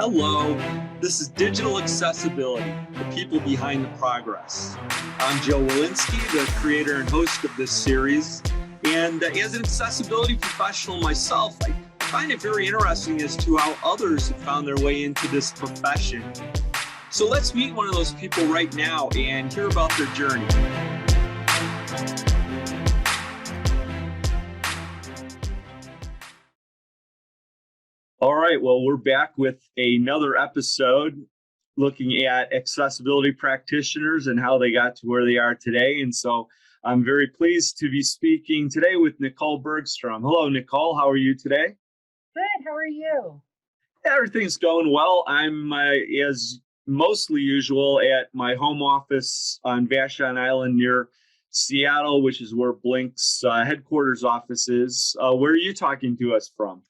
Hello, this is Digital Accessibility, the people behind the progress. I'm Joe Walensky, the creator and host of this series. And as an accessibility professional myself, I find it very interesting as to how others have found their way into this profession. So let's meet one of those people right now and hear about their journey. All right, well, we're back with another episode looking at accessibility practitioners and how they got to where they are today. And so I'm very pleased to be speaking today with Nicole Bergstrom. Hello, Nicole. How are you today? Good. How are you? Everything's going well. I'm, as mostly usual, at my home office on Vashon Island near Seattle, which is where Blink's headquarters office is. Where are you talking to us from?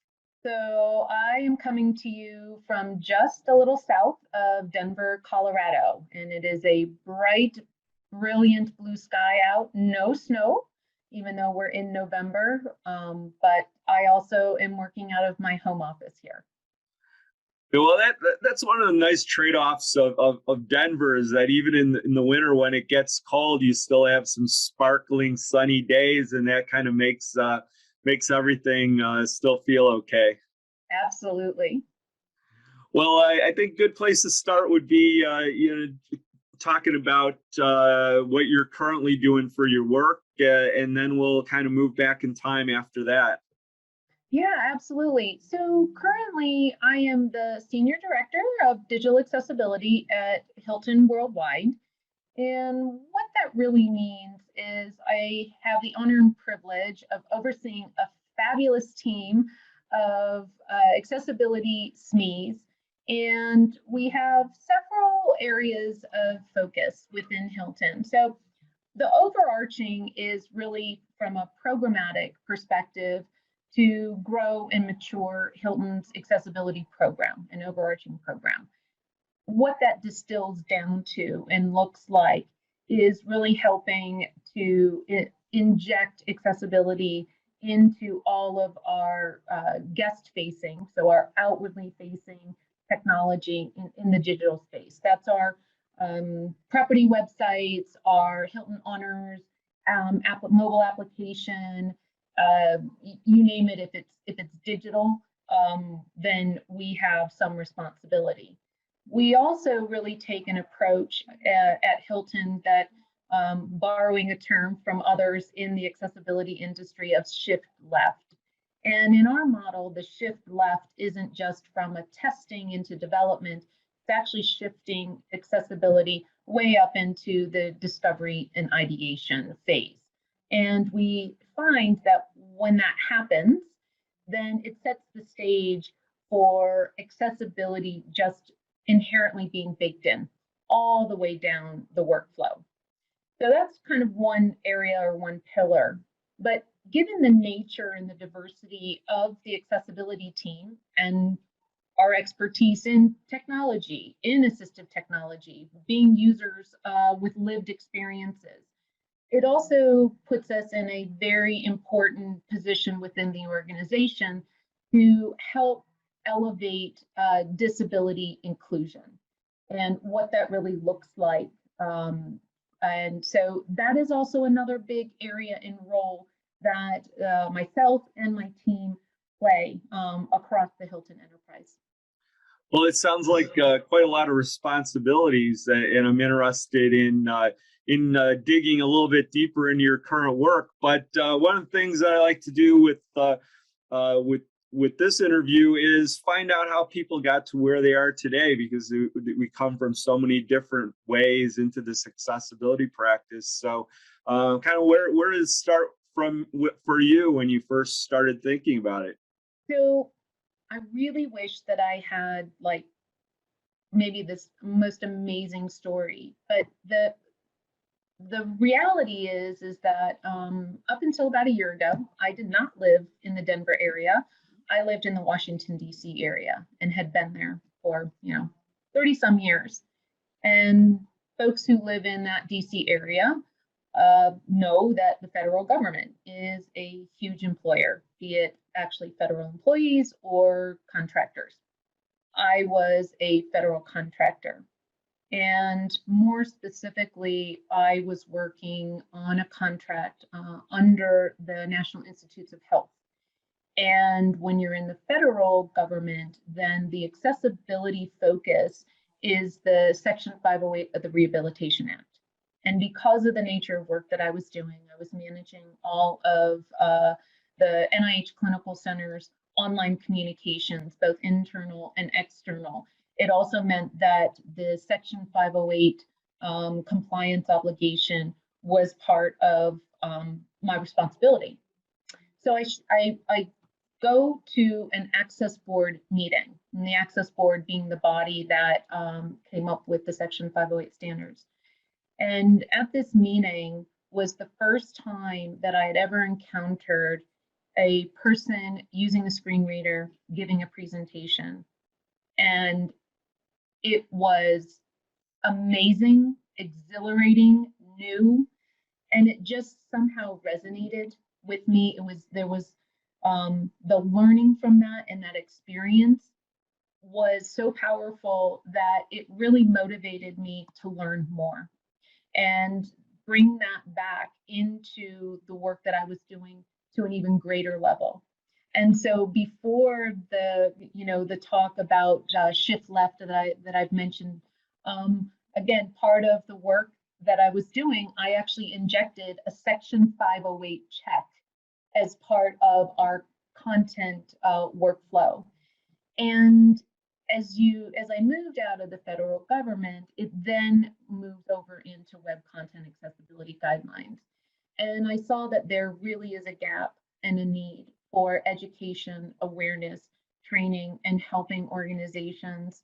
So I am coming to you from just a little south of Denver, Colorado, and it is a bright, brilliant blue sky out, no snow, even though we're in November. But I also am working out of my home office here. Well, that's one of the nice trade-offs of Denver is that even in the winter when it gets cold, you still have some sparkling sunny days, and that kind of makes everything still feel okay. Absolutely. Well, I think a good place to start would be talking about what you're currently doing for your work, and then we'll kind of move back in time after that. Yeah, absolutely. So currently, I am the Senior Director of Digital Accessibility at Hilton Worldwide. And what that really means is I have the honor and privilege of overseeing a fabulous team of accessibility SMEs. And we have several areas of focus within Hilton. So the overarching is really from a programmatic perspective to grow and mature Hilton's accessibility program, an overarching program. What that distills down to and looks like is really helping to inject accessibility into all of our guest facing, so our outwardly facing technology in the digital space. That's our property websites, our Hilton Honors mobile application, you name it. If it's digital, then we have some responsibility. We also really take an approach at Hilton that, borrowing a term from others in the accessibility industry, of shift left. And in our model, the shift left isn't just from a testing into development, it's actually shifting accessibility way up into the discovery and ideation phase. And we find that when that happens, then it sets the stage for accessibility just inherently being baked in all the way down the workflow. So that's kind of one area or one pillar. But given the nature and the diversity of the accessibility team and our expertise in technology, in assistive technology, being users with lived experiences, it also puts us in a very important position within the organization to help elevate disability inclusion and what that really looks like. And so that is also another big area and role that myself and my team play across the Hilton enterprise. Well, it sounds like quite a lot of responsibilities, and I'm interested in digging a little bit deeper into your current work. But one of the things that I like to do with this interview is find out how people got to where they are today, because we come from so many different ways into this accessibility practice. So, kind of where did it start from for you when you first started thinking about it? So I really wish that I had like maybe this most amazing story, but the reality is that up until about a year ago, I did not live in the Denver area. I lived in the Washington, D.C. area and had been there for 30 some years. And folks who live in that D.C. area know that the federal government is a huge employer, be it actually federal employees or contractors. I was a federal contractor. And more specifically, I was working on a contract under the National Institutes of Health. And when you're in the federal government, then the accessibility focus is the Section 508 of the Rehabilitation Act. And because of the nature of work that I was doing, I was managing all of the NIH clinical centers, online communications, both internal and external. It also meant that the Section 508 compliance obligation was part of my responsibility. So I go to an access board meeting, and the access board being the body that came up with the Section 508 standards. And at this meeting was the first time that I had ever encountered a person using a screen reader giving a presentation. And it was amazing, exhilarating, new, and it just somehow resonated with me. There was the learning from that, and that experience was so powerful that it really motivated me to learn more and bring that back into the work that I was doing to an even greater level. And so before the talk about shift left that I've mentioned, again, part of the work that I was doing, I actually injected a Section 508 check as part of our content workflow. And as I moved out of the federal government, it then moved over into web content accessibility guidelines. And I saw that there really is a gap and a need for education, awareness, training, and helping organizations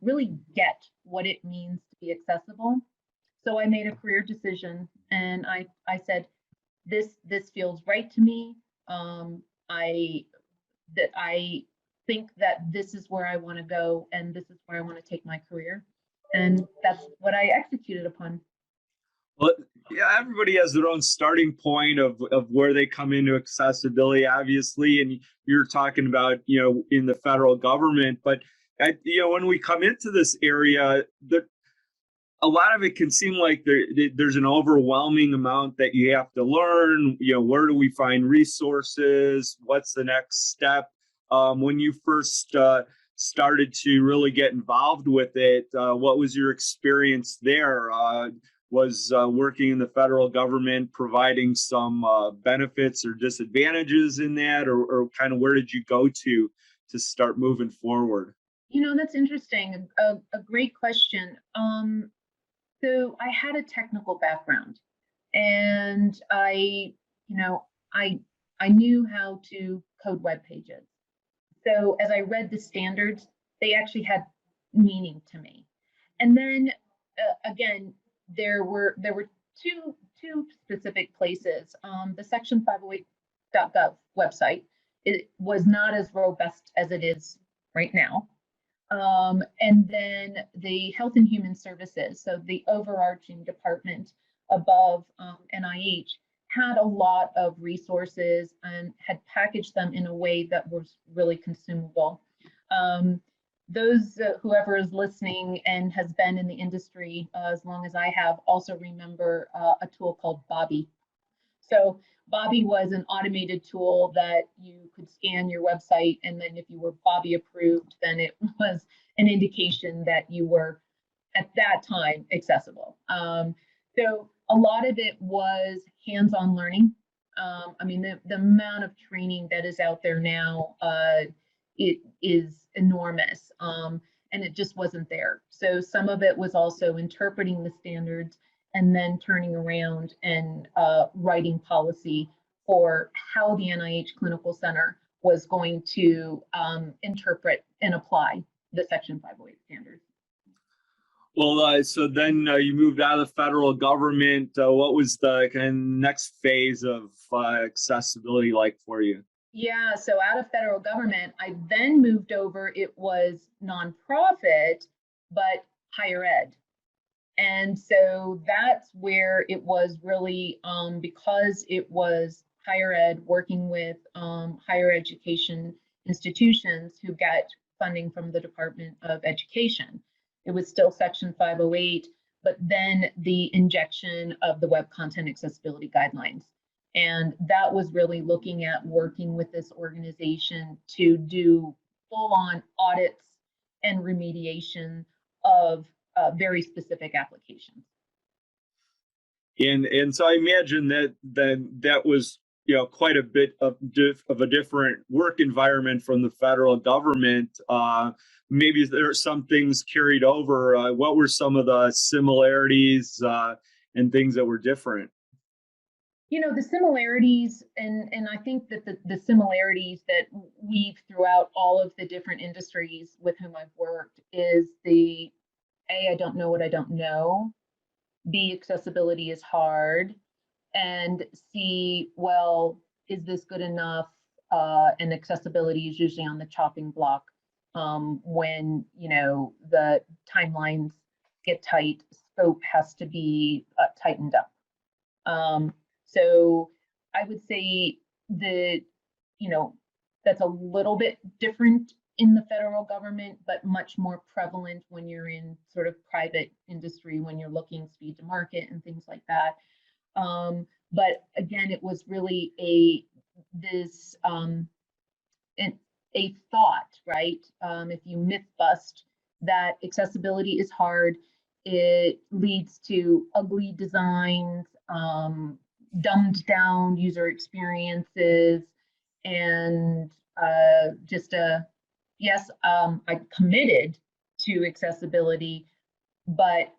really get what it means to be accessible. So I made a career decision, and I said, this feels right to me. I think that this is where I want to go, and this is where I want to take my career, and that's what I executed upon. Well, yeah, everybody has their own starting point of where they come into accessibility, obviously. And you're talking about, in the federal government, but when we come into this area, a lot of it can seem like there's an overwhelming amount that you have to learn. Where do we find resources? What's the next step? When you first started to really get involved with it, what was your experience there? Was working in the federal government providing some benefits or disadvantages in that, or kind of where did you go to start moving forward? That's interesting. A great question. So I had a technical background, and I knew how to code web pages. So as I read the standards, they actually had meaning to me. And then again, there were two specific places. The Section 508.gov website, it was not as robust as it is right now. And then the Health and Human Services, so the overarching department above NIH, had a lot of resources and had packaged them in a way that was really consumable. Whoever is listening and has been in the industry as long as I have also remember a tool called Bobby. So Bobby was an automated tool that you could scan your website, and then if you were Bobby approved, then it was an indication that you were at that time accessible. So a lot of it was hands-on learning. The amount of training that is out there now, it is enormous, and it just wasn't there. So some of it was also interpreting the standards and then turning around and writing policy for how the NIH Clinical Center was going to interpret and apply the Section 508 standards. Well, so then you moved out of the federal government. What was the kind of next phase of accessibility like for you? Yeah, so out of federal government, I then moved over. It was nonprofit, but higher ed. And so that's where it was really, because it was higher ed, working with higher education institutions who get funding from the Department of Education. It was still Section 508, but then the injection of the Web Content Accessibility Guidelines. And that was really looking at working with this organization to do full-on audits and remediation of very specific applications. And so I imagine that was, you know, quite a bit of a different work environment from the federal government. Maybe there are some things carried over. What were some of the similarities and things that were different? You know, the similarities, and I think that the similarities that weave throughout all of the different industries with whom I've worked is the A, I don't know what I don't know. B, accessibility is hard. And C, well, is this good enough? And accessibility is usually on the chopping block when, you know, the timelines get tight, scope has to be tightened up. So I would say that, you know, that's a little bit different in the federal government, but much more prevalent when you're in sort of private industry, when you're looking speed to market and things like that. But again, it was really a thought, right? If you myth bust that accessibility is hard, it leads to ugly designs, dumbed down user experiences, and just yes, I committed to accessibility, but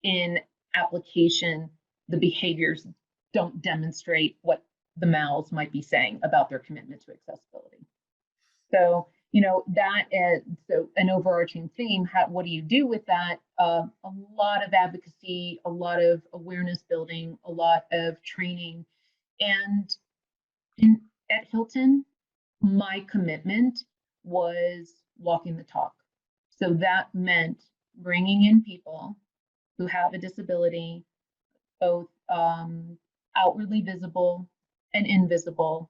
in application, the behaviors don't demonstrate what the mouths might be saying about their commitment to accessibility. So, you know, that is so an overarching theme. What do you do with that? A lot of advocacy, a lot of awareness building, a lot of training. And at Hilton, my commitment was walking the talk. So that meant bringing in people who have a disability, both outwardly visible and invisible,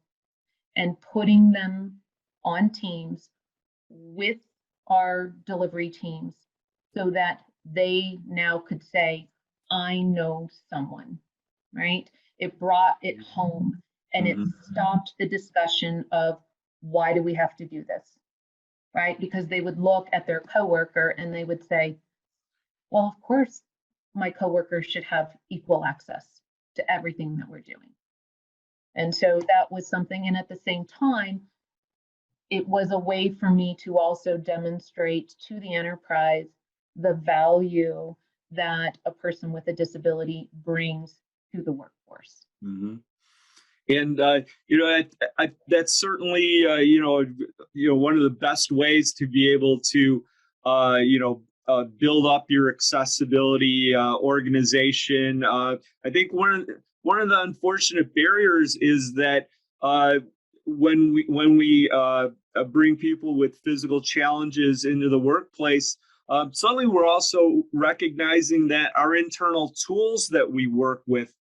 and putting them on teams with our delivery teams so that they now could say, I know someone, right? It brought it home, and it stopped the discussion of why do we have to do this, right? Because they would look at their coworker and they would say, well, of course, my coworkers should have equal access to everything that we're doing. And so that was something, and at the same time, it was a way for me to also demonstrate to the enterprise the value that a person with a disability brings to the workforce. Mm-hmm. And you know, that's certainly you know, one of the best ways to be able to build up your accessibility organization. I think one of the unfortunate barriers is that when we bring people with physical challenges into the workplace, suddenly we're also recognizing that our internal tools that we work with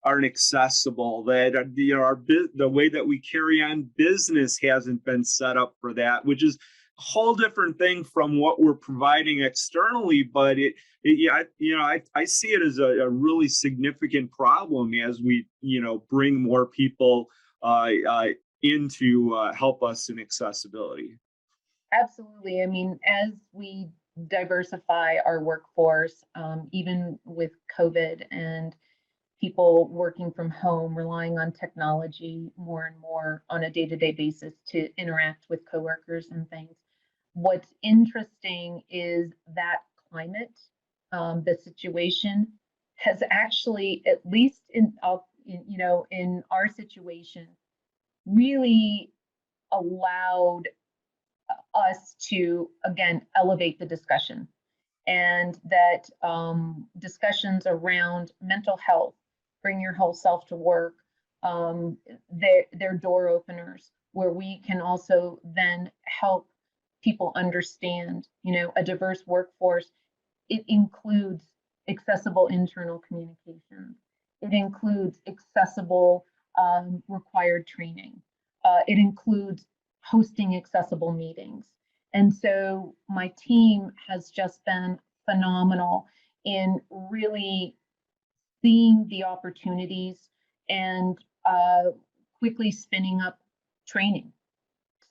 aren't accessible, that you know, the way that we carry on business hasn't been set up for that, which is a whole different thing from what we're providing externally. But I see it as a really significant problem as we, you know, bring more people in to help us in accessibility. Absolutely. I mean, as we diversify our workforce, even with COVID and people working from home, relying on technology more and more on a day-to-day basis to interact with coworkers and things. What's interesting is that climate, the situation has actually, at least in our situation, really allowed us to, again, elevate the discussion, and that discussions around mental health, bring your whole self to work, they're door openers where we can also then help people understand, you know, a diverse workforce. It includes accessible internal communications. It includes accessible required training. It includes hosting accessible meetings. And so my team has just been phenomenal in really seeing the opportunities and quickly spinning up training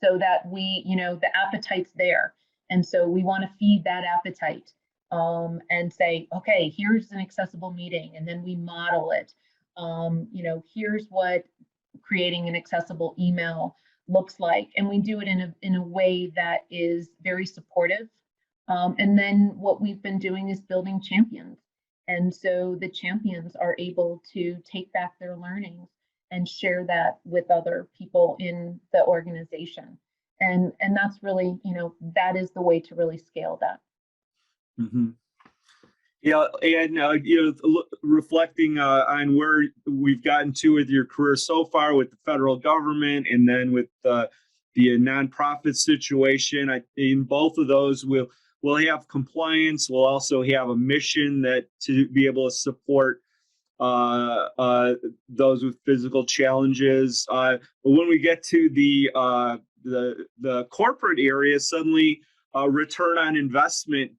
so that the appetite's there. And so we want to feed that appetite and say, okay, here's an accessible meeting. And then we model it. Here's what creating an accessible email looks like. And we do it in a way that is very supportive. And then what we've been doing is building champions. And so the champions are able to take back their learnings and share that with other people in the organization. And that's really, that is the way to really scale that. Mm-hmm. Yeah, and reflecting on where we've gotten to with your career so far with the federal government, and then with the nonprofit situation, in both of those, we'll have compliance. We'll also have a mission that to be able to support those with physical challenges. But when we get to the corporate area, suddenly return on investment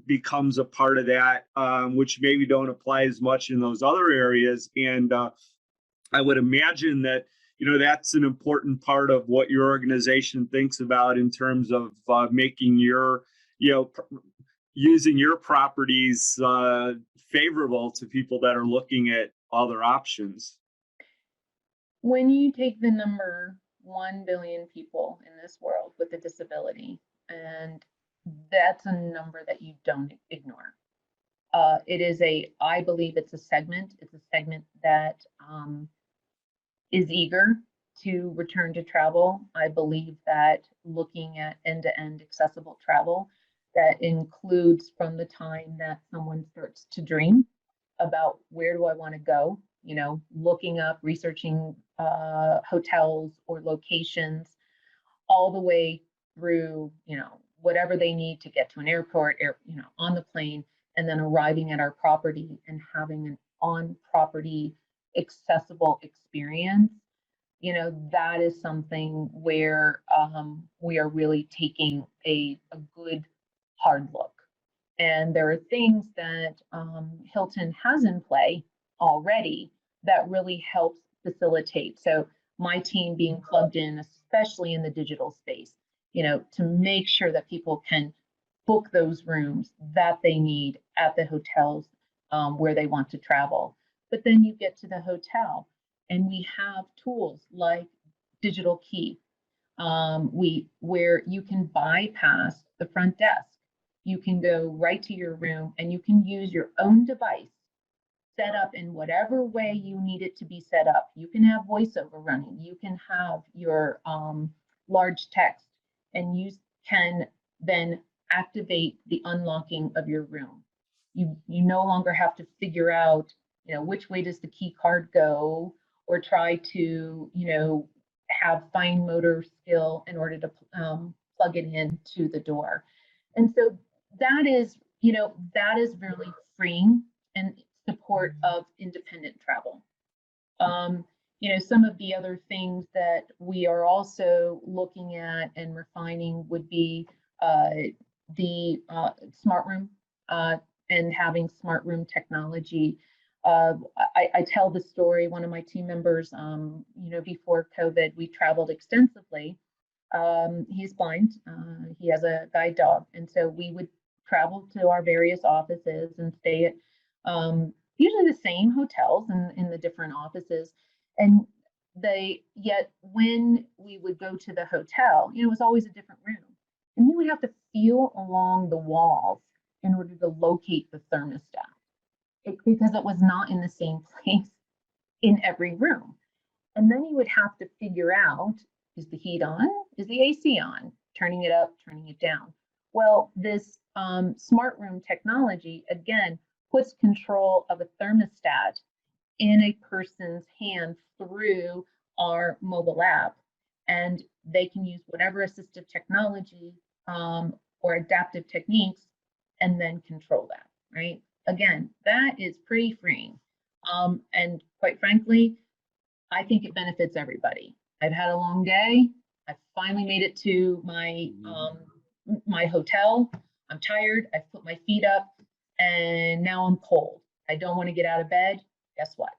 becomes a part of that, which maybe don't apply as much in those other areas. And I would imagine that that's an important part of what your organization thinks about in terms of making your using your properties favorable to people that are looking at other options. When you take the number 1 billion people in this world with a disability, and that's a number that you don't ignore. I believe it's a segment that is eager to return to travel. I believe that looking at end-to-end accessible travel, that includes from the time that someone starts to dream about where do I want to go, looking up, researching hotels or locations, all the way through, whatever they need to get to an airport, on the plane, and then arriving at our property and having an on-property accessible experience. That is something where we are really taking a good hard look. And there are things that Hilton has in play already that really helps facilitate. So my team being plugged in, especially in the digital space, to make sure that people can book those rooms that they need at the hotels where they want to travel. But then you get to the hotel and we have tools like digital key, where you can bypass the front desk. You can go right to your room and you can use your own device set up in whatever way you need it to be set up. You can have voiceover running. You can have your large text, and you can then activate the unlocking of your room. You no longer have to figure out, which way does the key card go, or try to, have fine motor skill in order to plug it into the door. And so that is really freeing and support of independent travel. Some of the other things that we are also looking at and refining would be the smart room and having smart room technology. I tell the story, one of my team members, before COVID, we traveled extensively. He's blind, he has a guide dog. And so we would travel to our various offices and stay at usually the same hotels in the different offices. And yet when we would go to the hotel, it was always a different room. And you would have to feel along the walls in order to locate the thermostat, because it was not in the same place in every room. And then you would have to figure out, is the heat on? Is the AC on? Turning it up, turning it down. Well, this smart room technology, again, puts control of a thermostat in a person's hand through our mobile app. And they can use whatever assistive technology or adaptive techniques and then control that, right? Again, that is pretty freeing. And quite frankly, I think it benefits everybody. I've had a long day. I finally made it to my my hotel. I'm tired. I've put my feet up and now I'm cold. I don't want to get out of bed. Guess what?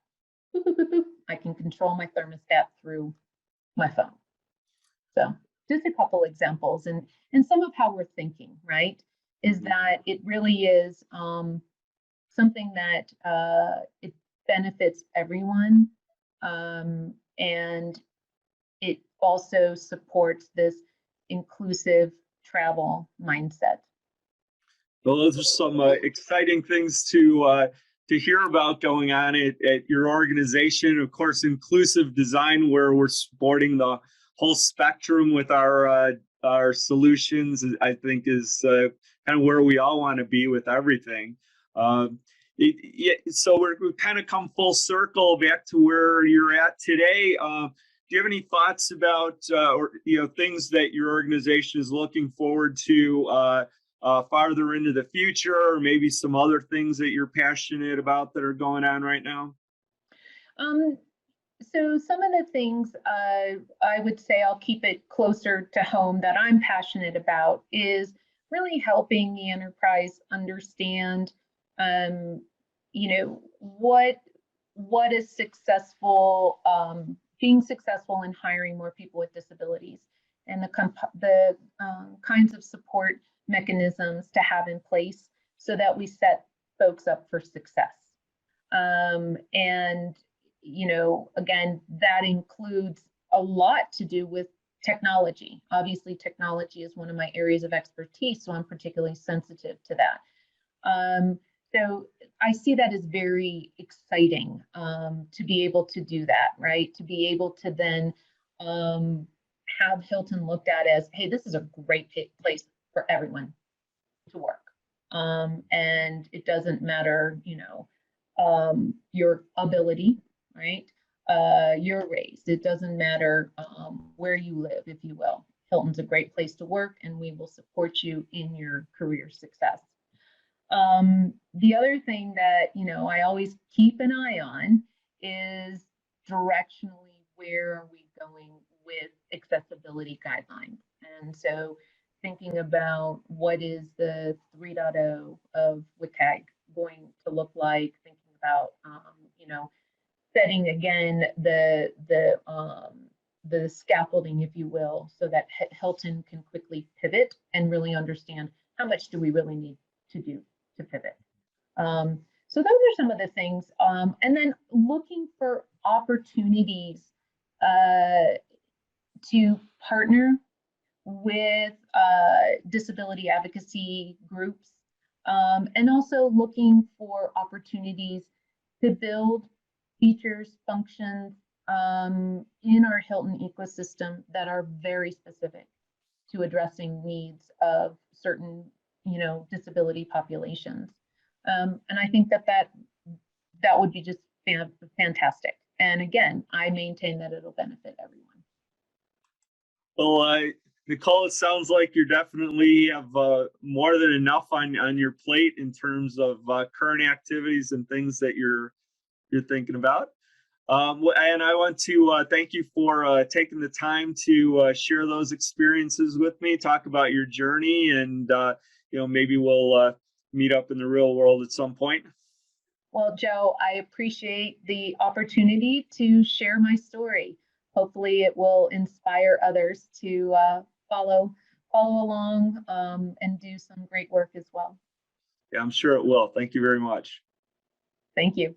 Boop, boop, boop, boop. I can control my thermostat through my phone. So just a couple examples, and some of how we're thinking, right, is that it really is something that it benefits everyone, and it also supports this inclusive travel mindset. Well, those are some exciting things to hear about going on at your organization. Of course, inclusive design, where we're supporting the whole spectrum with our solutions, I think is kind of where we all want to be with everything. So we've kind of come full circle back to where you're at today. Do you have any thoughts about or things that your organization is looking forward to farther into the future, or maybe some other things that you're passionate about that are going on right now? So some of the things I would say, I'll keep it closer to home, that I'm passionate about is really helping the enterprise understand, what is successful, being successful in hiring more people with disabilities, and the kinds of support mechanisms to have in place so that we set folks up for success. And again, that includes a lot to do with technology. Obviously, technology is one of my areas of expertise, so I'm particularly sensitive to that. So I see that as very exciting, to be able to do that, right? To be able to then have Hilton looked at as, hey, this is a great place for everyone to work. And it doesn't matter, your ability, right? Your race. It doesn't matter where you live, if you will. Hilton's a great place to work, and we will support you in your career success. The other thing that I always keep an eye on is directionally, where are we going with accessibility guidelines? And so thinking about what is the 3.0 of WCAG going to look like, thinking about setting again the scaffolding, if you will, so that Hilton can quickly pivot and really understand how much do we really need to do to pivot. So those are some of the things, and then looking for opportunities to partner with disability advocacy groups, and also looking for opportunities to build features, functions in our Hilton ecosystem that are very specific to addressing needs of certain, disability populations. And I think that would be just fantastic. And again, I maintain that it'll benefit everyone. Well, Nicole, it sounds like you definitely have more than enough on your plate in terms of current activities and things that you're thinking about. And I want to thank you for taking the time to share those experiences with me, talk about your journey, and maybe we'll meet up in the real world at some point. Well, Joe, I appreciate the opportunity to share my story. Hopefully it will inspire others to follow along, and do some great work as well. Yeah, I'm sure it will. Thank you very much. Thank you.